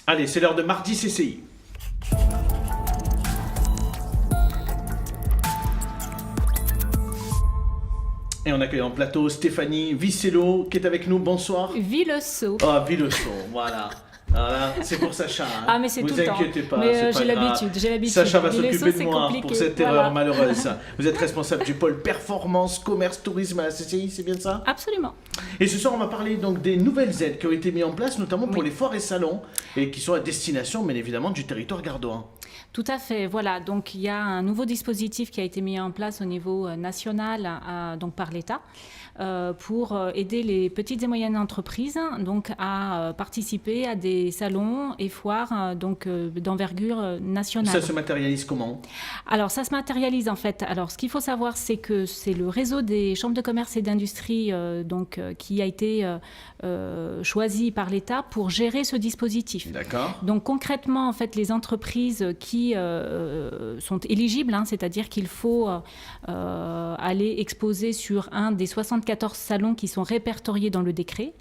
Allez, c'est l'heure de Mardi CCI. Et on accueille en plateau Stéphanie Vicello qui est avec nous. Bonsoir. Villesaut. Ah, Villesaut, voilà. Voilà, c'est pour Sacha. Hein. Ah, mais c'est tout le temps. Vous inquiétez pas, mais j'ai l'habitude. Sacha va s'occuper de moi compliqué. pour cette erreur malheureuse. Vous êtes responsable du pôle performance, commerce, tourisme à la CCI, c'est bien ça? Absolument. Et ce soir, on va parler donc des nouvelles aides qui ont été mises en place, notamment pour les foires et salons, et qui sont à destination, bien évidemment, du territoire gardois. Tout à fait, voilà. Donc il y a un nouveau dispositif qui a été mis en place au niveau national, donc par l'État, pour aider les petites et moyennes entreprises donc à participer à des salons et foires donc d'envergure nationale. Ça se matérialise comment? Alors ça se matérialise en fait. Alors ce qu'il faut savoir, c'est que c'est le réseau des chambres de commerce et d'industrie qui a été choisi par l'État pour gérer ce dispositif. D'accord. Donc concrètement, en fait, les entreprises qui sont éligibles, c'est-à-dire qu'il faut aller exposer sur un des 74 salons qui sont répertoriés dans le décret.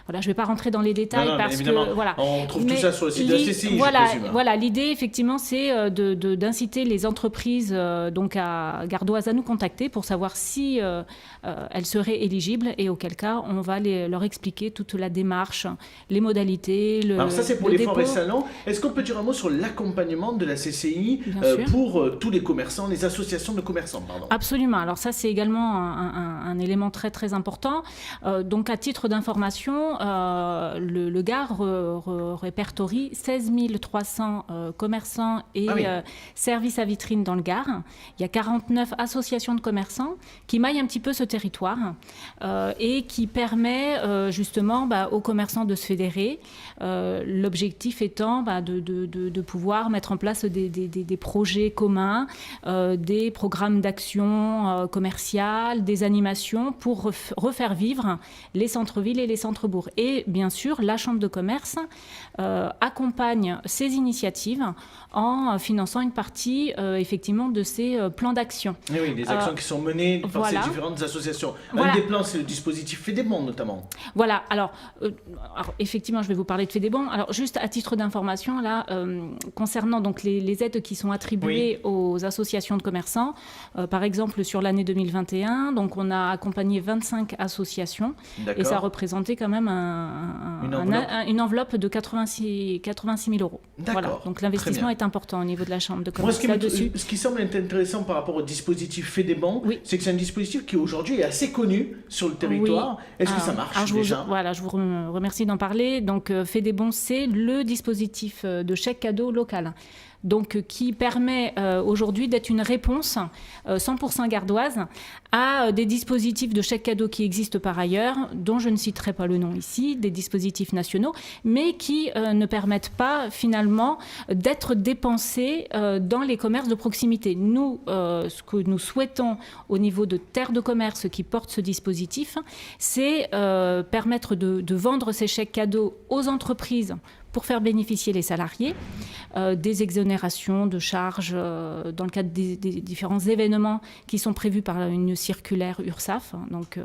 Voilà, je ne vais pas rentrer dans les détails parce que voilà. On trouve tout ça sur le site de la CCI. Voilà, l'idée effectivement, c'est d'inciter les entreprises gardoises à nous contacter pour savoir si elles seraient éligibles et auquel cas on va leur expliquer toute la démarche, les modalités. Alors ça c'est pour les foires et salons. Est-ce qu'on peut dire un mot sur l'accompagnement de la CCI pour tous les commerçants, les associations de commerçants, pardon? Absolument. Alors ça c'est également un élément très très important. Donc à titre d'information. Le Gard répertorie 16 300 commerçants et services à vitrine dans le Gard. Il y a 49 associations de commerçants qui maillent un petit peu ce territoire et qui permet justement aux commerçants de se fédérer. L'objectif étant de pouvoir mettre en place des projets communs, des programmes d'action commerciale, des animations pour refaire vivre les centres-villes et les centres-bourgs. Et bien sûr, la Chambre de commerce accompagne ces initiatives en finançant une partie effectivement de ces plans d'action. Et oui, les actions qui sont menées par ces différentes associations. Un des plans, c'est le dispositif Fédébon notamment. Voilà, alors effectivement, je vais vous parler de Fédébon. Alors juste à titre d'information, là, concernant donc les aides qui sont attribuées aux associations de commerçants, par exemple sur l'année 2021, donc on a accompagné 25 associations et ça représentait quand même une enveloppe de 86 000 euros. Voilà. Donc l'investissement est important au niveau de la Chambre de commerce. Moi, ce qui semble intéressant par rapport au dispositif Fédébon, c'est que c'est un dispositif qui aujourd'hui est assez connu sur le territoire. Est-ce que ça marche déjà? Je vous remercie d'en parler. Donc Fédébon, c'est le dispositif de chèque cadeau local. Donc, qui permet aujourd'hui d'être une réponse 100% gardoise à des dispositifs de chèque cadeau qui existent par ailleurs, dont je ne citerai pas le nom ici, des dispositifs nationaux, mais qui ne permettent pas finalement d'être dépensés dans les commerces de proximité. Nous, ce que nous souhaitons au niveau de Terre de Commerce qui porte ce dispositif, c'est permettre de vendre ces chèques cadeaux aux entreprises pour faire bénéficier les salariés des exonérations de charges dans le cadre des différents événements qui sont prévus par une circulaire URSSAF. Donc,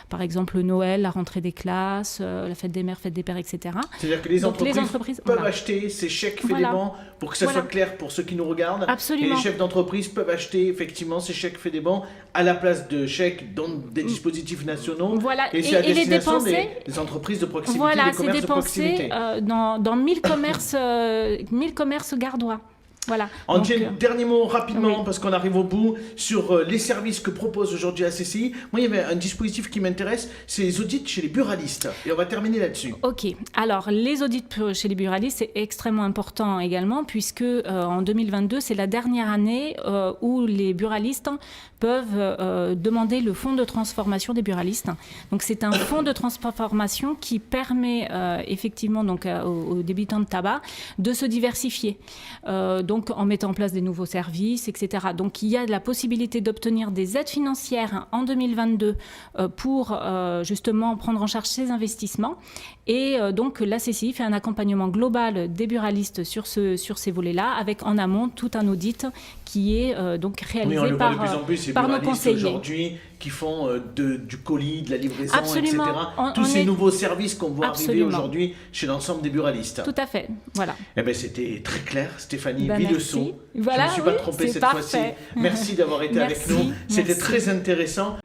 par exemple, Noël, la rentrée des classes, la fête des mères, fête des pères, etc. C'est-à-dire que les entreprises peuvent acheter ces chèques Fédébon pour que ça soit clair pour ceux qui nous regardent. Absolument. Et les chefs d'entreprise peuvent acheter effectivement ces chèques Fédébon à la place de chèques dans des dispositifs nationaux. Voilà. Et c'est à destination les dépenser, des entreprises de proximité, voilà, des commerces de proximité. Dans 1000 commerces gardois. Voilà. Dernier mot rapidement, parce qu'on arrive au bout, sur les services que propose aujourd'hui la CCI. Moi, il y avait un dispositif qui m'intéresse, c'est les audits chez les buralistes. Et on va terminer là-dessus. Ok. Alors, les audits chez les buralistes, c'est extrêmement important également, puisque en 2022, c'est la dernière année où les buralistes peuvent demander le fonds de transformation des buralistes. Donc, c'est un fonds de transformation qui permet effectivement donc, aux débitants de tabac de se diversifier. Donc en mettant en place des nouveaux services, etc. Donc il y a la possibilité d'obtenir des aides financières en 2022 pour justement prendre en charge ces investissements. Et donc la CCI fait un accompagnement global des buralistes sur ces volets-là, avec en amont tout un audit qui est donc réalisé par nos conseillers. Aujourd'hui, qui font du colis, de la livraison, Absolument. etc. Tous ces nouveaux services qu'on voit arriver Absolument. aujourd'hui chez l'ensemble des buralistes. Tout à fait, voilà. Eh ben, c'était très clair, Stéphanie Ben, Villesaut. merci. Voilà, je ne me suis pas oui, trompé c'est cette parfait. fois-ci. Merci d'avoir été avec Merci, nous. C'était merci. très intéressant.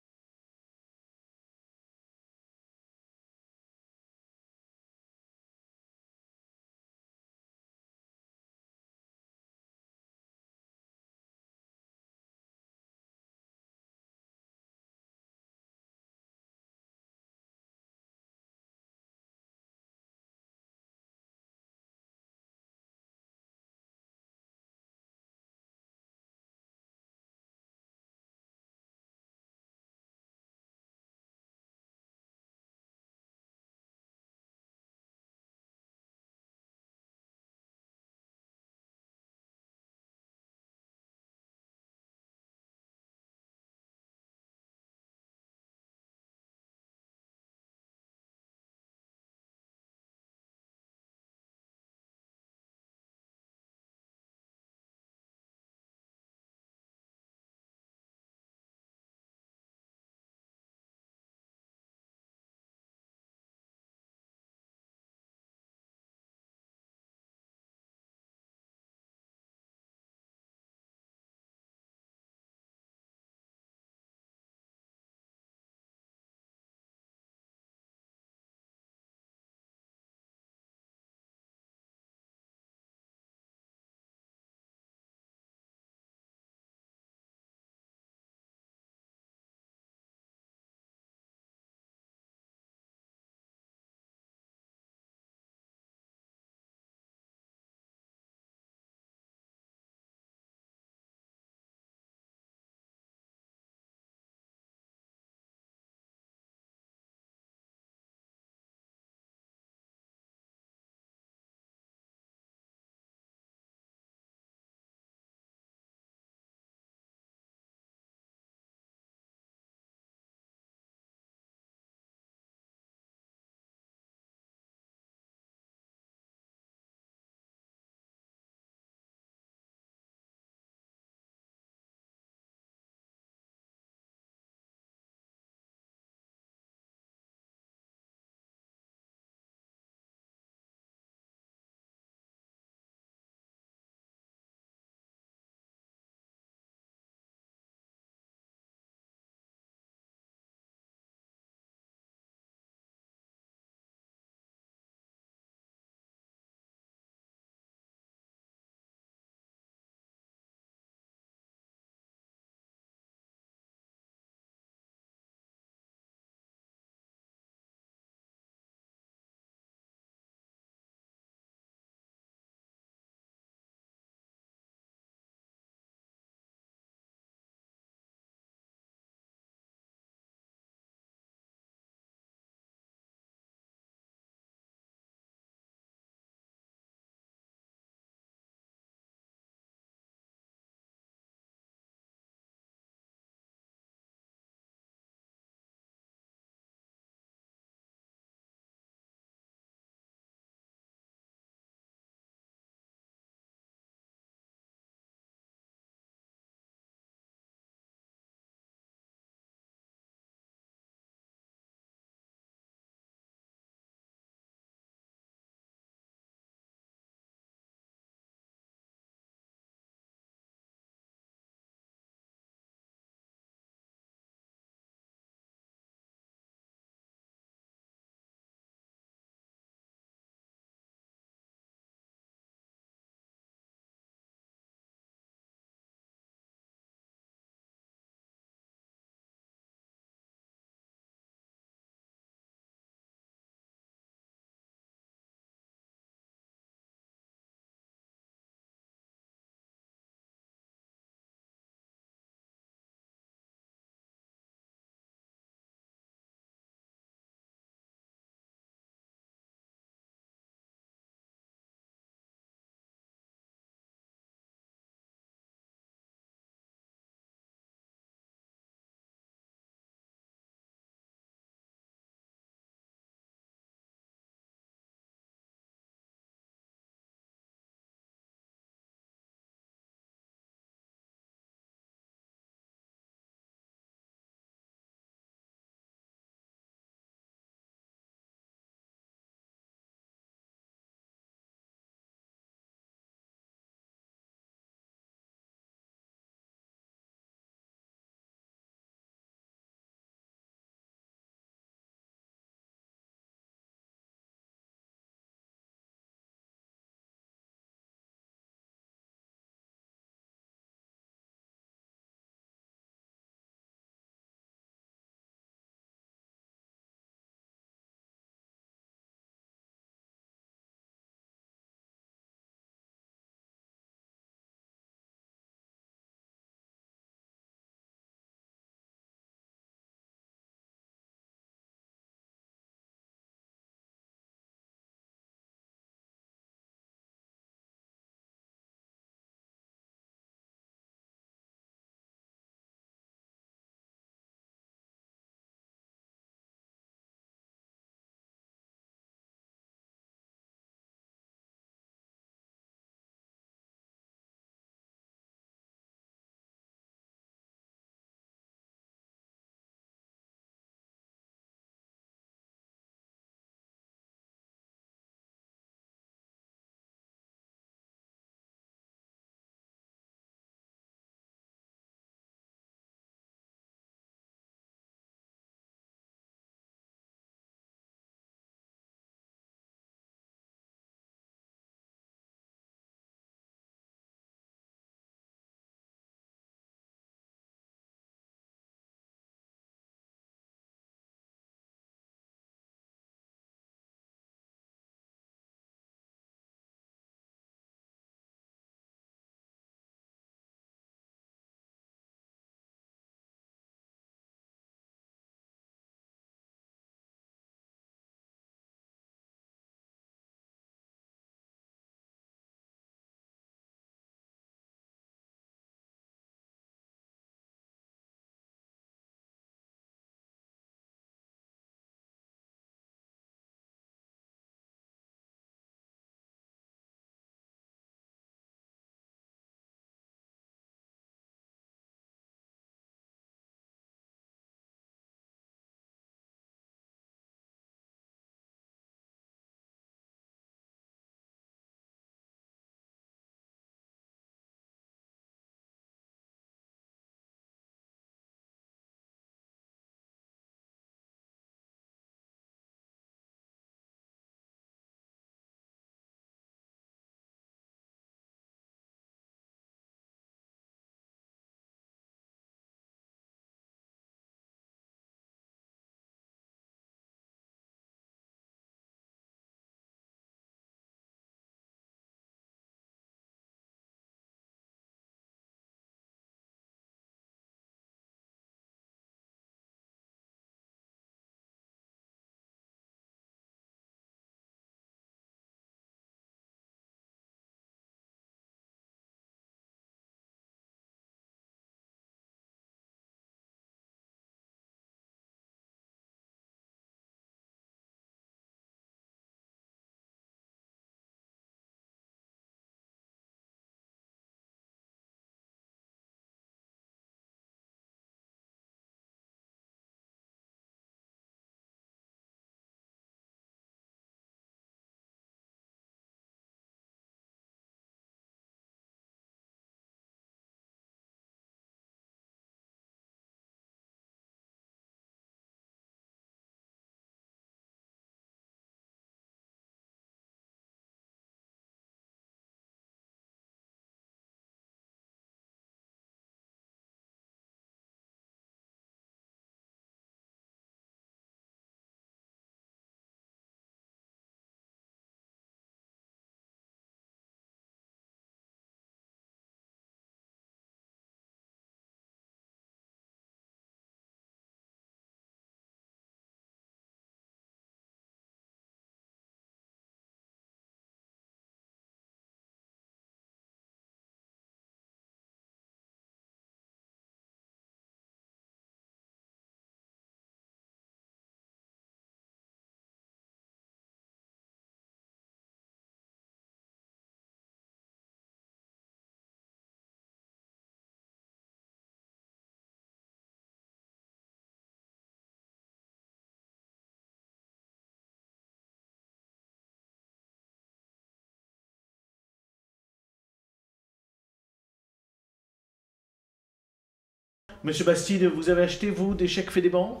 Monsieur Bastide, vous avez acheté, vous, des chèques Fédéban?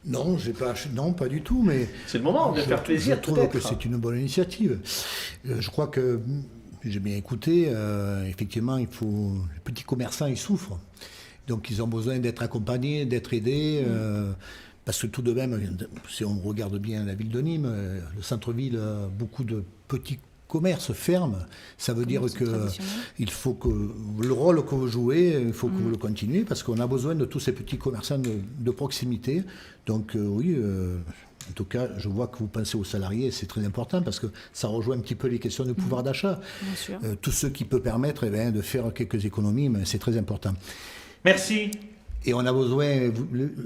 Non, j'ai pas acheté, non, pas du tout, mais C'est le moment de faire plaisir, je trouve peut-être. que c'est une bonne initiative. Je crois que j'ai bien écouté. Effectivement, les petits commerçants, ils souffrent, donc ils ont besoin d'être accompagnés, d'être aidés. Parce que tout de même, si on regarde bien la ville de Nîmes, le centre-ville a beaucoup de petits commerces fermes. Ça veut dire que il faut que le rôle que vous jouez, il faut que vous le continuez, parce qu'on a besoin de tous ces petits commerçants de proximité. Donc oui, en tout cas, je vois que vous pensez aux salariés, c'est très important, parce que ça rejoint un petit peu les questions de pouvoir d'achat. Bien sûr. Tout ce qui peut permettre de faire quelques économies, mais c'est très important. Merci. Et on a besoin,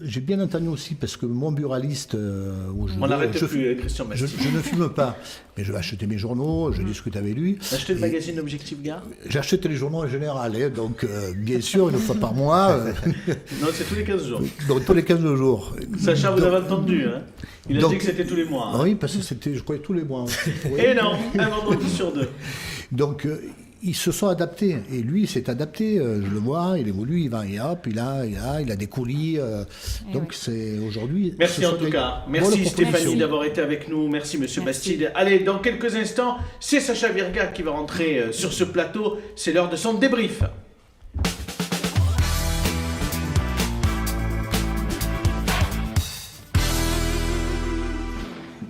j'ai bien entendu aussi, parce que mon buraliste, où On n'arrête plus, Christian je Bastide. ne fume pas, mais je vais acheter mes journaux, je discute avec lui. Acheter le magazine Objectif Gare? J'achète les journaux en général, hein, donc bien sûr, une fois par mois, Non, c'est tous les 15 jours. donc tous les 15 jours. Sacha, vous Donc- avez entendu, hein? Il a donc- dit que c'était tous les mois. Hein. Oui, parce que c'était, je crois, tous les mois. Oui. Et non, un vendredi sur 2. Donc, ils se sont adaptés. Et lui, il s'est adapté. Je le vois, il évolue, il va et hop, il a des colis. Donc, c'est aujourd'hui. Merci ce en sont tout des cas. bonnes Merci propositions. Stéphanie d'avoir été avec nous. Merci Monsieur Bastide. Allez, dans quelques instants, c'est Sacha Virga qui va rentrer sur ce plateau. C'est l'heure de son débrief.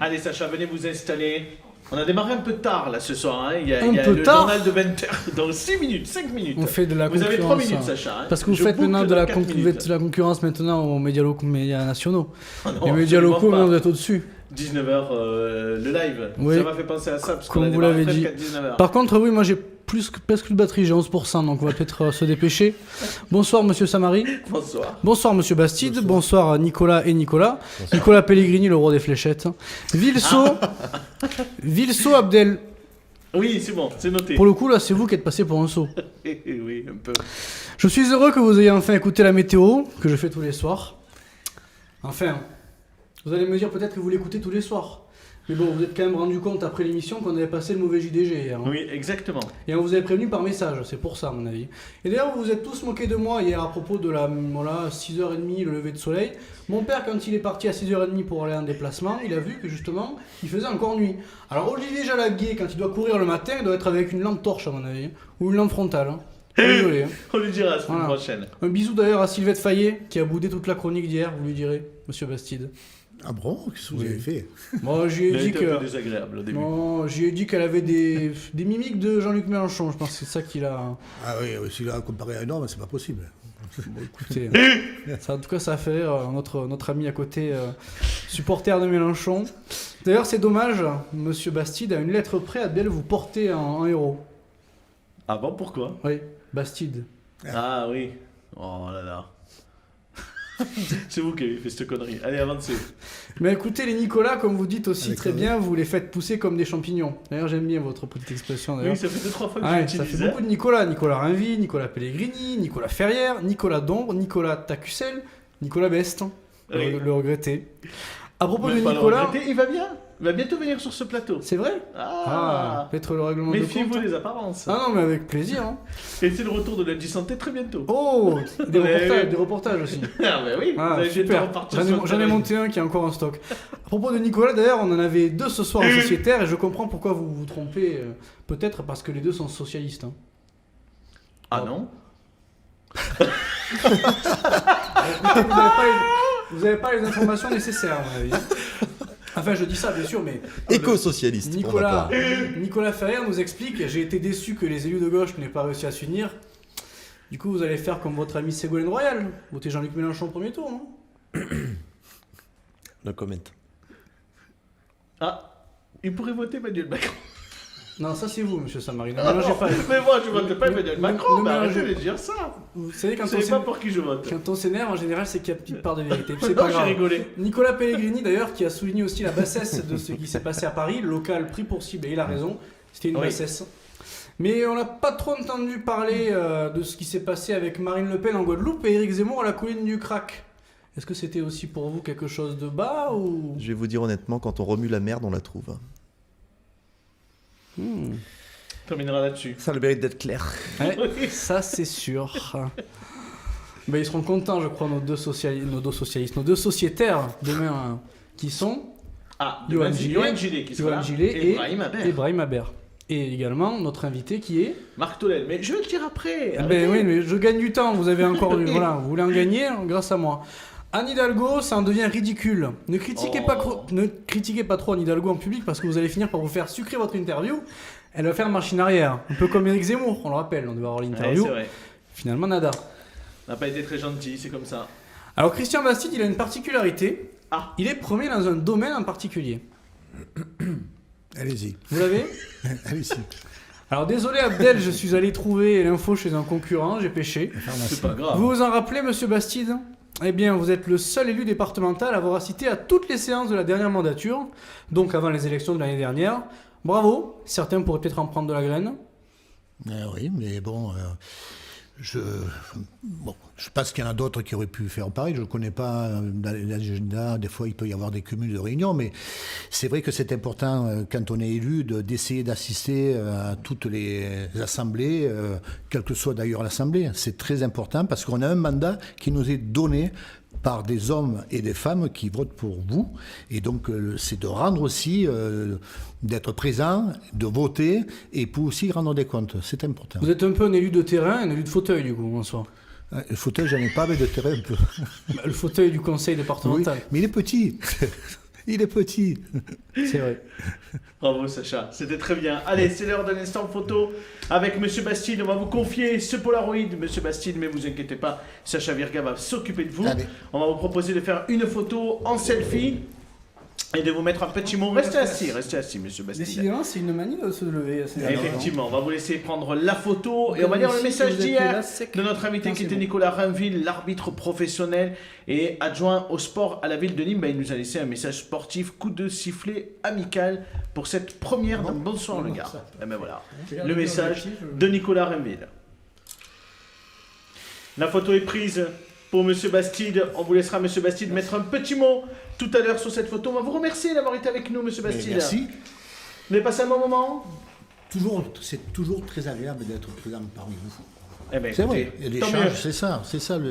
Allez Sacha, venez vous installer. On a démarré un peu tard là ce soir. Hein. Il y a peu le tard journal de 20h dans 6 minutes, 5 minutes. On fait de la Vous avez 3 concurrence, minutes hein. Sacha. Hein. Parce que vous Je faites boucle maintenant dans 4 minutes. vous faites de la concurrence maintenant aux médias nationaux. Oh non, Les médias absolument locaux, pas. maintenant, vous êtes au-dessus. 19h le live. Oui. Ça m'a fait penser à ça parce Comme qu'on a vous démarré l'avez dit. presque à 19h. Par contre, oui, moi j'ai presque plus de batterie, j'ai 11%, donc on va peut-être se dépêcher. Bonsoir Monsieur Samari. Bonsoir. Bonsoir Monsieur Bastide. Bonsoir Nicolas et Nicolas. Nicolas Pellegrini, le roi des fléchettes. Vilso. Vilso Abdel. Oui, c'est bon, c'est noté. Pour le coup, là, c'est vous qui êtes passé pour un saut. Oui, un peu. Je suis heureux que vous ayez enfin écouté la météo, que je fais tous les soirs. Enfin, vous allez me dire peut-être que vous l'écoutez tous les soirs. Mais bon, vous êtes quand même rendu compte après l'émission qu'on avait passé le mauvais JDG hier. Hein. Oui, exactement. Et on vous avait prévenu par message, c'est pour ça à mon avis. Et d'ailleurs, vous vous êtes tous moqués de moi hier à propos de la 6h30, le lever de soleil. Mon père, quand il est parti à 6h30 pour aller en déplacement, il a vu que justement, il faisait encore nuit. Alors Olivier Jalaguier, quand il doit courir le matin, il doit être avec une lampe torche à mon avis. Ou une lampe frontale. Hein. Désolé. Hein. On lui dira la semaine Voilà. prochaine. Un bisou d'ailleurs à Sylvette Fayet, qui a boudé toute la chronique d'hier, vous lui direz, Monsieur Bastide. Ah bon? Qu'est-ce que vous avez fait? Moi, j'y ai Il a dit été un peu que... désagréable au début. Non, j'y ai dit qu'elle avait des mimiques de Jean-Luc Mélenchon, je pense que c'est ça qu'il a... Ah oui, si là, comparé à un homme, c'est pas possible. Écoutez, ça, en tout cas, ça a fait notre ami à côté, supporter de Mélenchon. D'ailleurs, c'est dommage, Monsieur Bastide, à une lettre près, Adèle vous porter en héros. Ah bon, pourquoi? Oui, Bastide. Ah oui. Oh là là. C'est vous qui avez fait cette connerie. Allez, avancez. Mais écoutez, les Nicolas, comme vous dites aussi Avec très la- bien, vous les faites pousser comme des champignons. D'ailleurs, j'aime bien votre petite expression. D'ailleurs. Oui, ça fait 2-3 fois que Ah ouais, je ça fait l'utilisais. beaucoup de Nicolas. Nicolas Rainvy, Nicolas Pellegrini, Nicolas Ferrière, Nicolas Dombre, Nicolas Tacussel, Nicolas Best, Oui. le regretté. À propos de Même pas le Nicolas, regretter, il va bien. Il va bientôt venir sur ce plateau. c'est vrai Ah, peut-être le règlement de méfiez-vous compte. des apparences. Ah non, mais avec plaisir. Hein. Et c'est le retour de l'aide du santé très bientôt. Oh, des Ouais, reportages, ouais. des reportages aussi. Ah bah oui, Ah, vous avez bientôt super. repartir J'en sur ai, le j'en ai terrain. monté un qui est encore en stock. À propos de Nicolas, d'ailleurs, on en avait deux ce soir en sociétaire et je comprends pourquoi vous vous trompez. Peut-être parce que les deux sont socialistes. Hein. Ah non? Vous n'avez pas les informations nécessaires, à mon avis. Enfin, je dis ça, bien sûr, mais Éco-socialiste. pour ma part. Nicolas Ferrière nous explique, j'ai été déçu que les élus de gauche n'aient pas réussi à s'unir. Du coup, vous allez faire comme votre ami Ségolène Royal, voter Jean-Luc Mélenchon au premier tour, non? No comment. Ah, il pourrait voter Emmanuel Macron. Non, ça c'est vous, monsieur Samari. Ne Ah mélangez non, pas. mais moi je vote pas Emmanuel Ne- Macron, ne mais arrêtez mélangez- de dire ça. Vous savez, Vous savez pas pour qui je vote. quand on s'énerve, en général, c'est qu'il y a une petite part de vérité. C'est Non, pas j'ai grave. rigolé. Nicolas Pellegrini, d'ailleurs, qui a souligné aussi la bassesse de ce qui s'est passé à Paris, le local pris pour cible, et il a raison, c'était une Oui. bassesse. Mais on n'a pas trop entendu parler de ce qui s'est passé avec Marine Le Pen en Guadeloupe et Éric Zemmour à la colline du Crac. Est-ce que c'était aussi pour vous quelque chose de bas ou... Je vais vous dire honnêtement, quand on remue la merde, on la trouve. Hmm. On terminera là-dessus. Ça a le mérite d'être clair. Ouais, ça c'est sûr. Ben, ils seront contents, je crois, nos deux sociétaires demain, qui sont Johan Gillet qui sera là, et Brahim Aber. Et également notre invité qui est Marc Tolel. Mais je vais le dire après. Ben oui, mais je gagne du temps. Vous avez encore voilà, vous voulez en gagner grâce à moi. Anne Hidalgo, ça en devient ridicule. Ne critiquez pas trop Anne Hidalgo en public parce que vous allez finir par vous faire sucrer votre interview. Elle va faire machine arrière, un peu comme Éric Zemmour, on le rappelle, on devait avoir l'interview. Ouais, c'est vrai. Finalement, nada. On n'a pas été très gentil, c'est comme ça. Alors Christian Bastide, il a une particularité. Il est premier dans un domaine en particulier. Allez-y. Vous l'avez? Allez-y. Alors désolé Abdel, je suis allé trouver l'info chez un concurrent, j'ai pêché. C'est pas grave. Vous vous en rappelez, monsieur Bastide? Eh bien, vous êtes le seul élu départemental à avoir assisté à toutes les séances de la dernière mandature, donc avant les élections de l'année dernière. Bravo, certains pourraient peut-être en prendre de la graine. Oui, mais bon, je pense qu'il y en a d'autres qui auraient pu faire pareil. Je ne connais pas dans l'agenda, des fois il peut y avoir des cumuls de réunions, mais c'est vrai que c'est important quand on est élu d'essayer d'assister à toutes les assemblées, quelle que soit d'ailleurs l'assemblée. C'est très important parce qu'on a un mandat qui nous est donné par des hommes et des femmes qui votent pour vous. Et donc, c'est de rendre aussi, d'être présent, de voter, et pour aussi rendre des comptes. C'est important. Vous êtes un peu un élu de terrain, un élu de fauteuil, du coup, en soi. Le fauteuil, j'en ai pas, mais de terrain, un peu. Le fauteuil du conseil départemental. Oui, mais il est petit. Il est petit. C'est vrai. Bravo Sacha, c'était très bien. Allez, c'est l'heure de l'instant photo avec Monsieur Bastide. On va vous confier ce Polaroid, Monsieur Bastide, mais vous inquiétez pas, Sacha Virga va s'occuper de vous. Allez. On va vous proposer de faire une photo en selfie et de vous mettre un petit mot. Restez assis, Monsieur Bastide. Décidément, c'est une manie de se lever. Effectivement, on va vous laisser prendre la photo et on va lire le message d'hier de notre invité qui était Nicolas Rainville, l'arbitre professionnel et adjoint au sport à la ville de Nîmes. Il nous a laissé un message sportif, coup de sifflet amical pour cette première dans Bonsoir le Gard. Et ben voilà, le message de Nicolas Rainville. La photo est prise pour Monsieur Bastide. On vous laissera, Monsieur Bastide, mettre un petit mot tout à l'heure sur cette photo. On va vous remercier d'avoir été avec nous, Monsieur Bastide. Merci. Vous avez passé un bon moment? C'est toujours très agréable d'être présent parmi vous. Eh ben, C'est écoutez, vrai, et tant l'échange, mieux. c'est ça.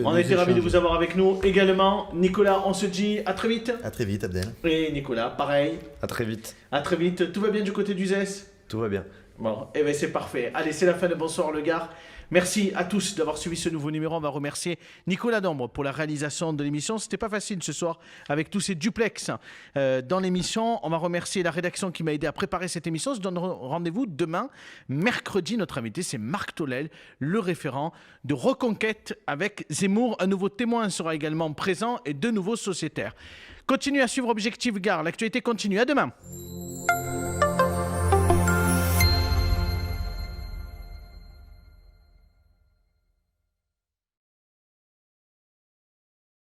On était ravis de vous avoir avec nous également. Nicolas, on se dit à très vite. À très vite, Abdel. Et Nicolas, pareil. À très vite. À très vite. Tout va bien du côté du ZES? Tout va bien. Bon, eh bien c'est parfait. Allez, c'est la fin de Bonsoir le Gard. Merci à tous d'avoir suivi ce nouveau numéro. On va remercier Nicolas Dombre pour la réalisation de l'émission. C'était pas facile ce soir avec tous ces duplex dans l'émission. On va remercier la rédaction qui m'a aidé à préparer cette émission. On se donne rendez-vous demain, mercredi. Notre invité, c'est Marc Tolel, le référent de Reconquête avec Zemmour. Un nouveau témoin sera également présent et 2 nouveaux sociétaires. Continuez à suivre Objectif Gard. L'actualité continue. À demain.